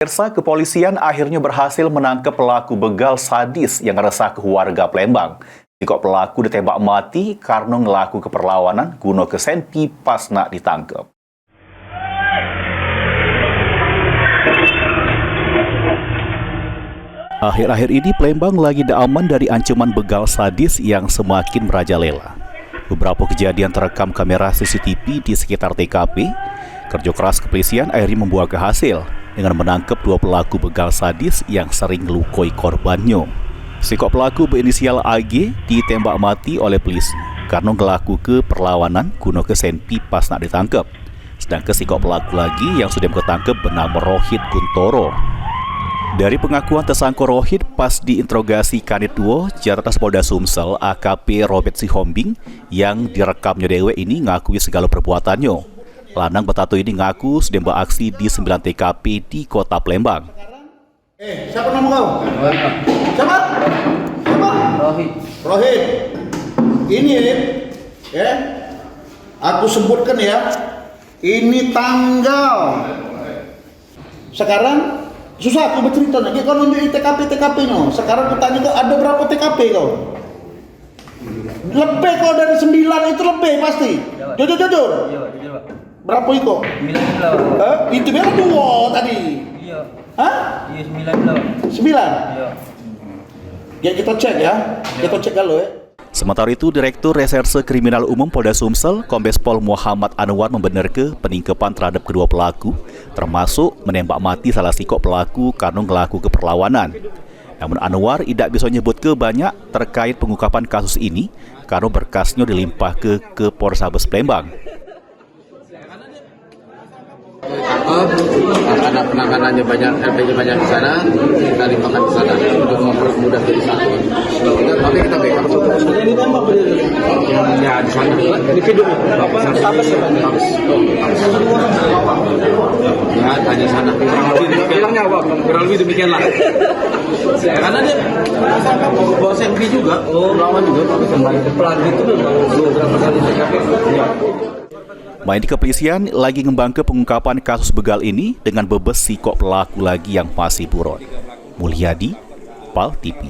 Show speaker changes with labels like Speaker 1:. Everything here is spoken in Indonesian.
Speaker 1: Pemirsa, kepolisian akhirnya berhasil menangkap pelaku begal sadis yang resah ke warga Palembang. Jika pelaku ditembak mati karena ngelaku keperlawanan guna kesenpi pas nak ditangkap. Akhir-akhir ini Palembang lagi tidak aman dari ancaman begal sadis yang semakin merajalela. Beberapa kejadian terekam kamera CCTV di sekitar TKP. Kerja keras kepolisian akhirnya membuahkan hasil dengan menangkap dua pelaku begal sadis yang sering melukai korbannya. Sikap pelaku berinisial AG ditembak mati oleh polisi karena ngelaku keperlawanan guna kesenpi pas nak ditangkap. Sedangkan sikap pelaku lagi yang sudah ketangkep bernama Rohit Kuntoro. Dari pengakuan tersangka Rohit pas diinterogasi Kanit 2 Jaratas Polda Sumsel AKP Robert Sihombing yang direkamnya dewe ini ngakui segala perbuatannya. Lanang Betato ini ngaku sedang beraksi di 9 TKP di kota Palembang.
Speaker 2: Siapa nama kau? Siapa? Siapa? Rohit. Rohit. Ini ya. Aku sebutkan ya. Ini tanggal. Sekarang susah aku bercerita lagi. Kau nunjuk TKP no. Sekarang aku tanya kau ada berapa TKP kau? Lebih kau dari 9 itu lebih pasti. Jujur.
Speaker 3: Iya.
Speaker 2: Berapa itu?
Speaker 3: 9
Speaker 2: Itu biar 2 tadi.
Speaker 3: Iya.
Speaker 2: Hah?
Speaker 3: Iya 9
Speaker 2: 9?
Speaker 3: Iya.
Speaker 2: Ya kita cek ya. Kita cek dulu ya.
Speaker 1: Sementara itu, Direktur Reserse Kriminal Umum Polda Sumsel, Kombes Pol Muhammad Anwar membenarkan peningkapan terhadap kedua pelaku, termasuk menembak mati salah sikok pelaku karena ngelaku keperlawanan. Namun Anwar tidak bisa nyebut ke banyak terkait pengungkapan kasus ini karena berkasnya dilimpah ke Polrestabes Palembang.
Speaker 4: Karena penanganannya banyak, LPG banyak di sana, kita limpahkan di sana untuk mempermudah jadi satu. Tapi kita backup. Ya di sana. Di video apa? Ya hanya sana. Bilangnya apa? Kurang lebih demikianlah. Karena dia bawa senpi juga, lawan juga. Pelan itu berapa kali TKP?
Speaker 1: Main di kepolisian lagi ngembangkan pengungkapan kasus begal ini dengan bebas sikok pelaku lagi yang masih buron. Mulyadi, PAL TV.